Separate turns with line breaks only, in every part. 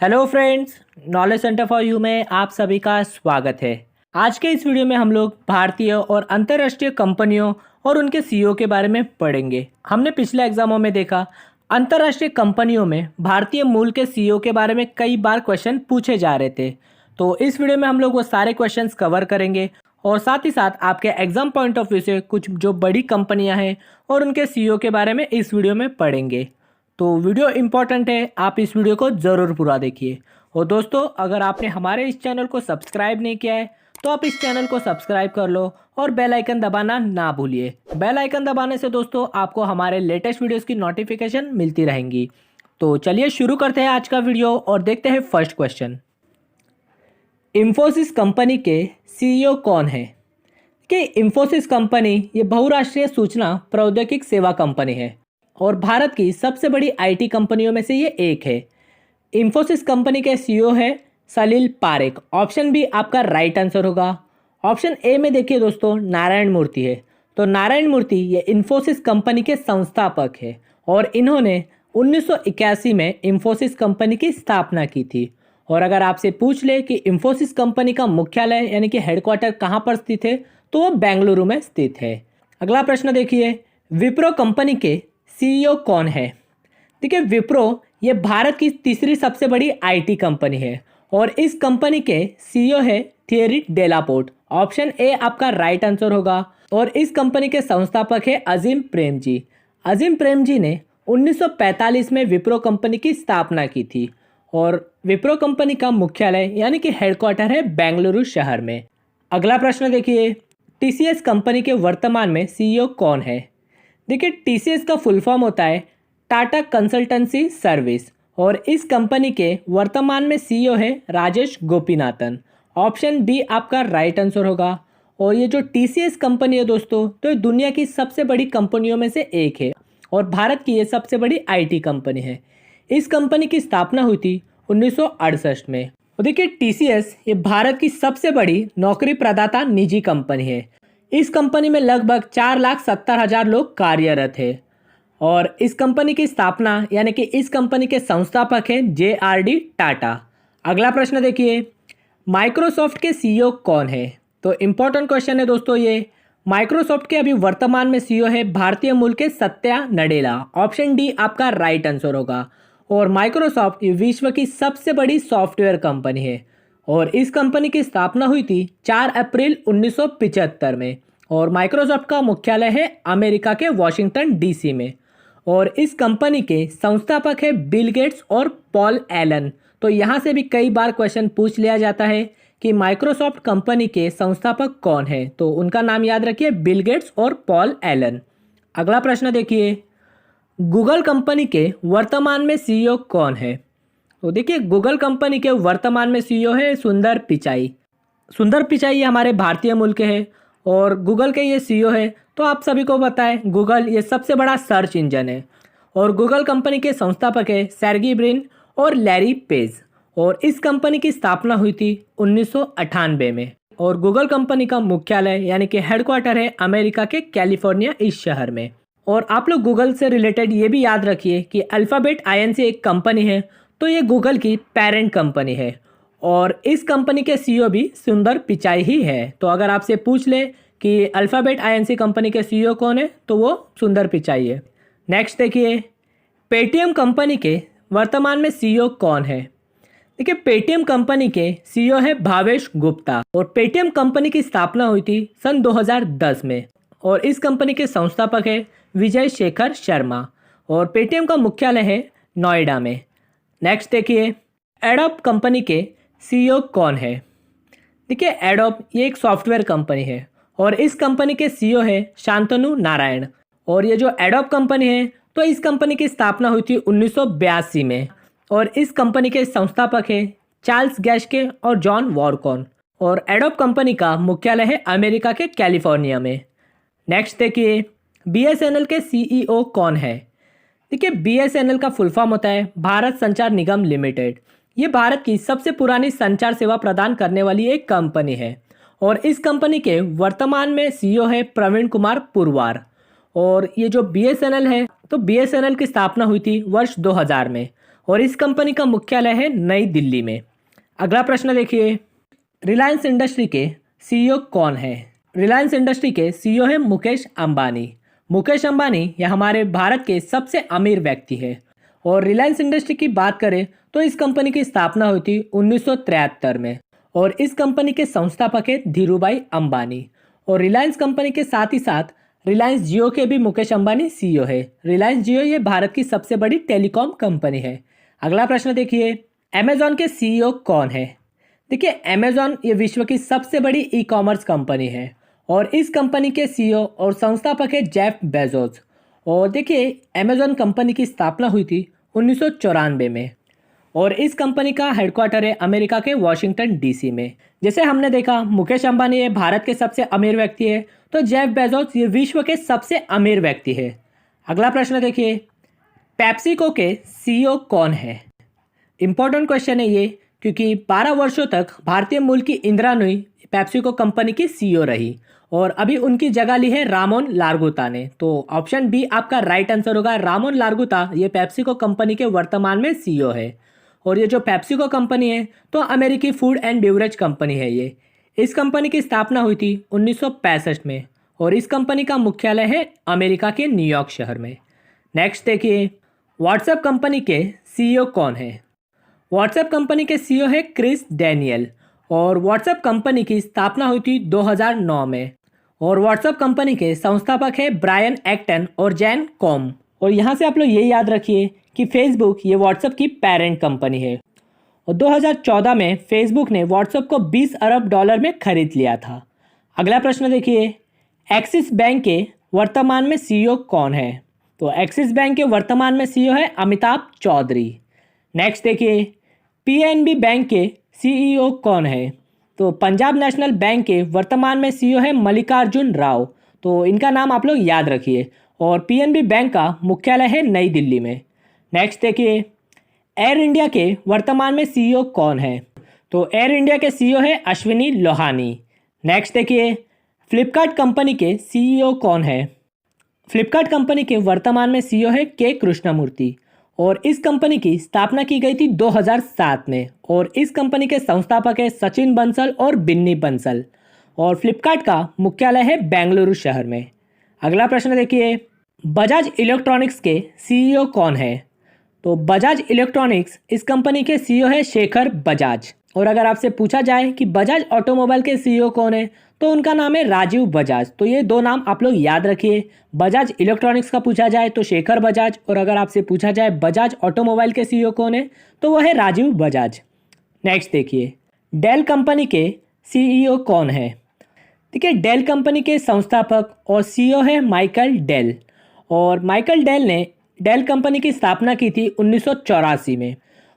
Hello friends, knowledge centre for you में आप सभी का स्वागत है। आज के इस वीडियो में हम लोग भारतीय और अंतर्राष्ट्रीय कंपनियों और उनके सीईओ के बारे में पढ़ेंगे। हमने पिछले एग्जामों में देखा अंतर्राष्ट्रीय कंपनियों में भारतीय मूल के सीईओ के बारे में कई बार क्वेश्चन पूछे जा रहे थे। तो इस वीडियो में हम लोग वो सारे क्वेश्चंस कवर करेंगे और साथ ही साथ आपके एग्जाम पॉइंट ऑफ व्यू से कुछ जो बड़ी कंपनियां हैं और उनके सीईओ के बारे में इस वीडियो में पढ़ेंगे। तो वीडियो इम्पॉर्टेंट है, आप इस वीडियो को ज़रूर पूरा देखिए। और दोस्तों, अगर आपने हमारे इस चैनल को सब्सक्राइब नहीं किया है तो आप इस चैनल को सब्सक्राइब कर लो और बेल आइकन दबाना ना भूलिए। बेल आइकन दबाने से दोस्तों आपको हमारे लेटेस्ट वीडियोस की नोटिफिकेशन मिलती रहेंगी। तो चलिए शुरू करते हैं आज का वीडियो और देखते हैं फर्स्ट क्वेश्चन। इंफोसिस कंपनी के सीईओ कौन है? कि इंफोसिस कंपनी ये बहुराष्ट्रीय सूचना प्रौद्योगिकी सेवा कंपनी है और भारत की सबसे बड़ी आईटी कंपनियों में से ये एक है। इंफोसिस कंपनी के सीईओ है सलील पारेख। ऑप्शन बी आपका राइट आंसर होगा। ऑप्शन ए में देखिए दोस्तों, नारायण मूर्ति है। तो नारायण मूर्ति ये इंफोसिस कंपनी के संस्थापक है और इन्होंने 1981 में इंफोसिस कंपनी की स्थापना की थी। और अगर आपसे पूछ ले कि इंफोसिस कंपनी का मुख्यालय यानी कि हेडक्वार्टर कहाँ पर स्थित है, तो वो बेंगलुरु में स्थित है। अगला प्रश्न देखिए, विप्रो कंपनी के सीईओ कौन है? देखिए, विप्रो ये भारत की तीसरी सबसे बड़ी आईटी कंपनी है और इस कंपनी के सीईओ है थियरी डेलापोर्ट। ऑप्शन ए आपका राइट आंसर होगा। और इस कंपनी के संस्थापक है अजीम प्रेमजी। अजीम प्रेमजी ने 1945 में विप्रो कंपनी की स्थापना की थी और विप्रो कंपनी का मुख्यालय यानी कि हेडक्वार्टर है बेंगलुरु शहर में। अगला प्रश्न देखिए, टीसीएस कंपनी के वर्तमान में सीईओ कौन है? देखिए, टीसीएस का फुल फॉर्म होता है टाटा कंसल्टेंसी सर्विस और इस कंपनी के वर्तमान में सीईओ है राजेश गोपीनाथन। ऑप्शन बी आपका राइट आंसर होगा। और ये जो टीसीएस कंपनी है दोस्तों, तो ये दुनिया की सबसे बड़ी कंपनियों में से एक है और भारत की ये सबसे बड़ी आईटी कंपनी है। इस कंपनी की स्थापना हुई थी 1968 में। और देखिए, टीसीएस ये भारत की सबसे बड़ी नौकरी प्रदाता निजी कंपनी है। इस कंपनी में लगभग 4,70,000 लोग कार्यरत है और इस कंपनी की स्थापना यानी कि इस कंपनी के संस्थापक हैं JRD टाटा। अगला प्रश्न देखिए, माइक्रोसॉफ्ट के सीईओ कौन है? तो इम्पोर्टेंट क्वेश्चन है दोस्तों ये। माइक्रोसॉफ्ट के अभी वर्तमान में सीईओ है भारतीय मूल के सत्या नडेला। ऑप्शन डी आपका राइट आंसर होगा। और माइक्रोसॉफ्ट विश्व की सबसे बड़ी सॉफ्टवेयर कंपनी है और इस कंपनी की स्थापना हुई थी 4 अप्रैल 1975 में और माइक्रोसॉफ्ट का मुख्यालय है अमेरिका के वॉशिंगटन डीसी में। और इस कंपनी के संस्थापक है बिल गेट्स और पॉल एलन। तो यहाँ से भी कई बार क्वेश्चन पूछ लिया जाता है कि माइक्रोसॉफ्ट कंपनी के संस्थापक कौन है, तो उनका नाम याद रखिए, बिल गेट्स और पॉल एलन। अगला प्रश्न देखिए, गूगल कंपनी के वर्तमान में सीईओ कौन है? तो देखिए, गूगल कंपनी के वर्तमान में सीईओ है सुंदर पिचाई। सुंदर पिचाई ये हमारे भारतीय मूल के हैं और गूगल के ये सीईओ है। तो आप सभी को पता है गूगल ये सबसे बड़ा सर्च इंजन है और गूगल कंपनी के संस्थापक है सर्गी ब्रिन और लैरी पेज और इस कंपनी की स्थापना हुई थी 1998 में। और गूगल कंपनी का मुख्यालय यानी कि हेडक्वार्टर है अमेरिका के कैलिफोर्निया इस शहर में। और आप लोग गूगल से रिलेटेड ये भी याद रखिए कि अल्फ़ाबेट INC एक कंपनी है, तो ये गूगल की पेरेंट कंपनी है और इस कंपनी के सीईओ भी सुंदर पिचाई ही है। तो अगर आपसे पूछ ले कि अल्फ़ाबेट INC कंपनी के सीईओ कौन है, तो वो सुंदर पिचाई है। नेक्स्ट देखिए, पेटीएम कंपनी के वर्तमान में सीईओ कौन है? देखिए, पेटीएम कंपनी के सीईओ है भावेश गुप्ता और पेटीएम कंपनी की स्थापना हुई थी सन 2010 में और इस कंपनी के संस्थापक है विजय शेखर शर्मा और पेटीएम का मुख्यालय है नोएडा में। नेक्स्ट देखिए, एडोब कंपनी के सीईओ कौन है? देखिए, एडोब ये एक सॉफ्टवेयर कंपनी है और इस कंपनी के सीईओ है शांतनु नारायण। और ये जो एडोब कंपनी है, तो इस कंपनी की स्थापना हुई थी 1982 में और इस कंपनी के संस्थापक है चार्ल्स गैशके और जॉन वॉरकॉन और एडोब कंपनी का मुख्यालय है अमेरिका के कैलिफोर्निया में। नेक्स्ट देखिए, BSNL के सीईओ कौन है? देखिए, BSNL का फुल फॉर्म होता है भारत संचार निगम लिमिटेड। ये भारत की सबसे पुरानी संचार सेवा प्रदान करने वाली एक कंपनी है और इस कंपनी के वर्तमान में सीईओ है प्रवीण कुमार पुरवार। और ये जो BSNL है, तो BSNL की स्थापना हुई थी वर्ष 2000 में और इस कंपनी का मुख्यालय है नई दिल्ली में। अगला प्रश्न देखिए, रिलायंस इंडस्ट्री के सीईओ कौन है? रिलायंस इंडस्ट्री के सीईओ है मुकेश अंबानी। मुकेश अंबानी ये हमारे भारत के सबसे अमीर व्यक्ति है। और रिलायंस इंडस्ट्री की बात करें तो इस कंपनी की स्थापना हुई थी 1973 में और इस कंपनी के संस्थापक है धीरूभाई अंबानी। और रिलायंस कंपनी के साथ ही साथ रिलायंस जियो के भी मुकेश अंबानी सीईओ है। रिलायंस जियो ये भारत की सबसे बड़ी टेलीकॉम कंपनी है। अगला प्रश्न देखिए, अमेजॉन के सीईओ कौन है? देखिए, अमेजॉन ये विश्व की सबसे बड़ी ई कॉमर्स कंपनी है और इस कंपनी के सीईओ और संस्थापक है जेफ बेजोस। और देखिए, अमेजॉन कंपनी की स्थापना हुई थी 1994 में और इस कंपनी का हेडक्वार्टर है अमेरिका के वॉशिंगटन डीसी में। जैसे हमने देखा, मुकेश अंबानी ये भारत के सबसे अमीर व्यक्ति है, तो जेफ बेजोस ये विश्व के सबसे अमीर व्यक्ति है। अगला प्रश्न देखिए, पेप्सिको के सीईओ कौन है? इंपॉर्टेंट क्वेश्चन है ये, क्योंकि 12 वर्षों तक भारतीय मूल की इंदिरा नूई पेप्सिको कंपनी की सीईओ रही और अभी उनकी जगह ली है रामोन लारगुता ने। तो ऑप्शन बी आपका राइट आंसर होगा। रामोन लारगुता ये पेप्सिको कंपनी के वर्तमान में सीईओ है। और ये जो पेप्सिको कंपनी है तो अमेरिकी फूड एंड बेवरेज कंपनी है ये। इस कंपनी की स्थापना हुई थी 1965 में और इस कंपनी का मुख्यालय है अमेरिका के न्यूयॉर्क शहर में। नेक्स्ट देखिए, व्हाट्सएप कंपनी के सीईओ कौन है? व्हाट्सएप कंपनी के सीईओ है क्रिस डैनियल और व्हाट्सएप कंपनी की स्थापना हुई थी 2009 में और व्हाट्सएप कंपनी के संस्थापक है ब्रायन एक्टन और जैन कॉम। और यहाँ से आप लोग ये याद रखिए कि फेसबुक ये व्हाट्सएप की पेरेंट कंपनी है और 2014 में फेसबुक ने व्हाट्सएप को 20 अरब डॉलर में खरीद लिया था। अगला प्रश्न देखिए, एक्सिस बैंक के वर्तमान में सीईओ कौन है? तो एक्सिस बैंक के वर्तमान में सीईओ है अमिताभ चौधरी। नेक्स्ट देखिए, पीएनबी बैंक के सीईओ कौन है? तो पंजाब नेशनल बैंक के वर्तमान में सीईओ है मल्लिकार्जुन राव। तो इनका नाम आप लोग याद रखिए। और पीएनबी बैंक का मुख्यालय है नई दिल्ली में। नेक्स्ट देखिए, एयर इंडिया के वर्तमान में सीईओ कौन है? तो एयर इंडिया के सीईओ है अश्विनी लोहानी। नेक्स्ट देखिए, फ्लिपकार्ट कंपनी के सीईओ कौन है? फ्लिपकार्ट कंपनी के वर्तमान में सीईओ है के कृष्णमूर्ति और इस कंपनी की स्थापना की गई थी 2007 में और इस कंपनी के संस्थापक है सचिन बंसल और बिन्नी बंसल और फ्लिपकार्ट का मुख्यालय है बेंगलुरु शहर में। अगला प्रश्न देखिए, बजाज इलेक्ट्रॉनिक्स के सीईओ कौन है? तो बजाज इलेक्ट्रॉनिक्स इस कंपनी के सीईओ है शेखर बजाज। और अगर आपसे पूछा जाए कि बजाज ऑटोमोबाइल के सीईओ कौन है तो उनका नाम है राजीव बजाज। तो ये दो नाम आप लोग याद रखिए। बजाज इलेक्ट्रॉनिक्स का पूछा जाए तो शेखर बजाज और अगर आपसे पूछा जाए बजाज ऑटोमोबाइल के सीईओ कौन है तो वह है राजीव बजाज। नेक्स्ट देखिए, डेल कंपनी के सीईओ कौन है? देखिए, डेल कंपनी के संस्थापक और सीईओ है माइकल डेल और माइकल डेल ने डेल कंपनी की स्थापना की थी 1984 में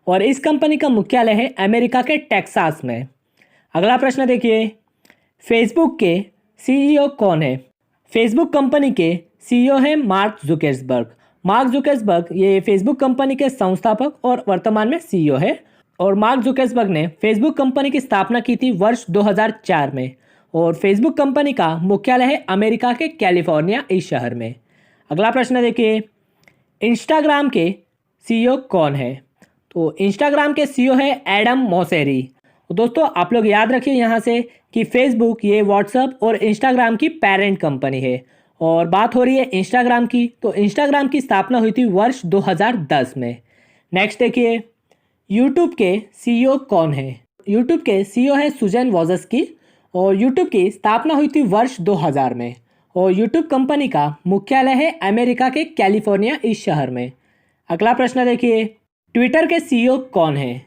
और इस कंपनी का मुख्यालय है अमेरिका के टेक्सास में। अगला प्रश्न देखिए, फेसबुक के सीईओ कौन है? फेसबुक कंपनी के सीईओ है मार्क जुकरबर्ग। मार्क जुकरबर्ग ये फेसबुक कंपनी के संस्थापक और वर्तमान में सीईओ है और मार्क जुकरबर्ग ने फेसबुक कंपनी की स्थापना की थी वर्ष 2004 में और फेसबुक कंपनी का मुख्यालय है अमेरिका के कैलिफोर्निया इस शहर में। अगला प्रश्न देखिए, इंस्टाग्राम के सीईओ कौन है? तो इंस्टाग्राम के सीईओ है एडम मोसेरी। दोस्तों आप लोग याद रखिए यहाँ से कि फेसबुक ये व्हाट्सएप और इंस्टाग्राम की पेरेंट कंपनी है और बात हो रही है इंस्टाग्राम की। तो इंस्टाग्राम की स्थापना हुई थी वर्ष 2010 में। नेक्स्ट देखिए, यूट्यूब के सीईओ कौन है? यूट्यूब के सीईओ है सुजैन वोजस्की और यूट्यूब की स्थापना हुई थी वर्ष 2000 में और यूट्यूब कंपनी का मुख्यालय है अमेरिका के कैलिफोर्निया इस शहर में। अगला प्रश्न देखिए, ट्विटर के सीईओ कौन है?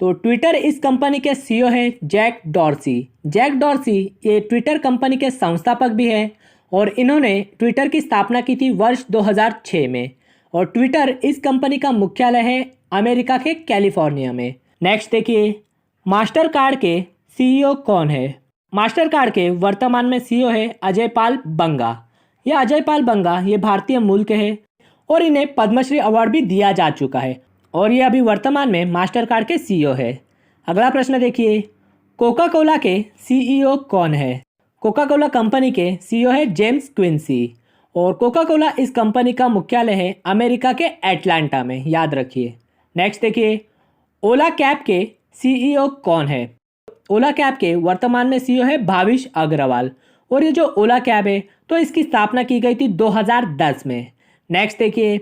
तो ट्विटर इस कंपनी के सीईओ है जैक डॉर्सी। जैक डॉर्सी ये ट्विटर कंपनी के संस्थापक भी हैं और इन्होंने ट्विटर की स्थापना की थी वर्ष 2006 में और ट्विटर इस कंपनी का मुख्यालय है अमेरिका के कैलिफोर्निया में। नेक्स्ट देखिए, मास्टर कार्ड के सीईओ कौन है? मास्टर कार्ड के वर्तमान में सीईओ है अजय पाल बंगा। ये अजय पाल बंगा ये भारतीय मूल के हैं और इन्हें पद्मश्री अवार्ड भी दिया जा चुका है और ये अभी वर्तमान में मास्टर कार्ड के सीईओ है। अगला प्रश्न देखिए, कोका कोला के सीईओ कौन है? कोका कोला कंपनी के सीईओ है जेम्स क्विंसी और कोका कोला इस कंपनी का मुख्यालय है अमेरिका के एटलांटा में, याद रखिए। नेक्स्ट देखिए, ओला कैब के सीईओ कौन है? ओला कैब के वर्तमान में सीईओ है भाविश अग्रवाल। और ये जो ओला कैब है तो इसकी स्थापना की गई थी 2010 में। नेक्स्ट देखिए,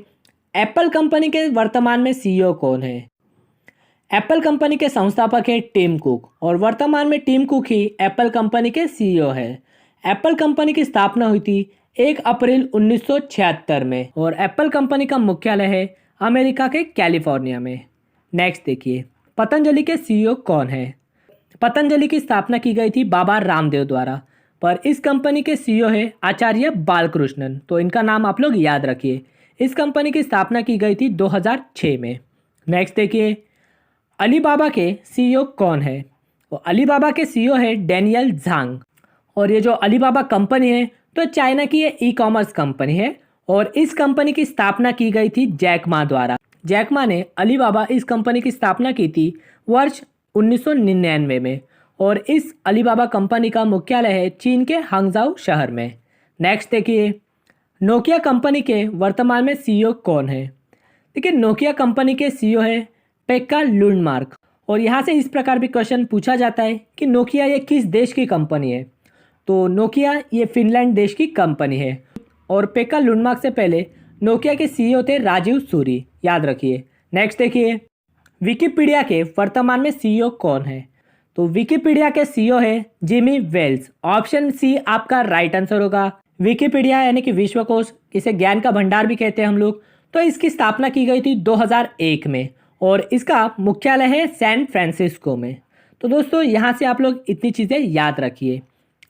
एप्पल कंपनी के वर्तमान में सीईओ कौन है? एप्पल कंपनी के संस्थापक है टिम कुक और वर्तमान में टिम कुक ही एप्पल कंपनी के सीईओ है। एप्पल कंपनी की स्थापना हुई थी 1 अप्रैल 1976 में और एप्पल कंपनी का मुख्यालय है अमेरिका के कैलिफोर्निया में। नेक्स्ट देखिए, पतंजलि के सीईओ कौन है? पतंजलि की स्थापना की गई थी बाबा रामदेव द्वारा, पर इस कंपनी के सीईओ है आचार्य बालकृष्णन, तो इनका नाम आप लोग याद रखिए। इस कंपनी की स्थापना की गई थी 2006 में। नेक्स्ट देखिए, अलीबाबा के सीईओ कौन है? तो अलीबाबा के सीईओ है डैनियल झांग। और ये जो अलीबाबा कंपनी है तो चाइना की ये ई-कॉमर्स कंपनी है और इस कंपनी की स्थापना की गई थी जैक मा द्वारा। जैक मा ने अलीबाबा इस कंपनी की स्थापना की थी वर्ष 1999 में और इस अलीबाबा कंपनी का मुख्यालय है चीन के हांगझाऊ शहर में। नेक्स्ट देखिए, नोकिया कंपनी के वर्तमान में सीईओ कौन है? देखिए, नोकिया कंपनी के सीईओ है पेक्का लुंडमार्क। और यहाँ से इस प्रकार भी क्वेश्चन पूछा जाता है कि नोकिया ये किस देश की कंपनी है? तो नोकिया ये फिनलैंड देश की कंपनी है और पेक्का लुंडमार्क से पहले नोकिया के सीईओ थे राजीव सूरी, याद रखिए। नेक्स्ट देखिए, विकिपीडिया के वर्तमान में सीईओ कौन है? तो विकिपीडिया के सीईओ है जिमी वेल्स। ऑप्शन सी आपका राइट आंसर होगा। विकिपीडिया यानी कि विश्वकोश, इसे ज्ञान का भंडार भी कहते हैं हम लोग, तो इसकी स्थापना की गई थी 2001 में और इसका मुख्यालय है सैन फ्रांसिस्को में। तो दोस्तों यहाँ से आप लोग इतनी चीज़ें याद रखिए।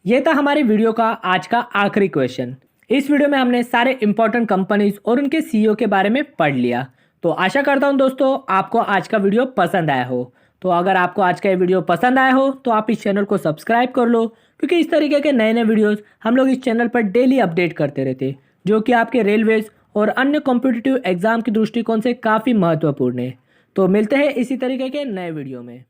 ये था हमारे वीडियो का आज का आखिरी क्वेश्चन। इस वीडियो में हमने सारे इंपॉर्टेंट कंपनीज और उनके सीईओ के बारे में पढ़ लिया। तो आशा करता हूँ दोस्तों आपको आज का वीडियो पसंद आया हो। तो अगर आपको आज का ये वीडियो पसंद आया हो तो आप इस चैनल को सब्सक्राइब कर लो, क्योंकि इस तरीके के नए नए वीडियोस हम लोग इस चैनल पर डेली अपडेट करते रहते, जो कि आपके रेलवेज और अन्य कॉम्पिटिटिव एग्जाम के दृष्टिकोण से काफ़ी महत्वपूर्ण है। तो मिलते हैं इसी तरीके के नए वीडियो में।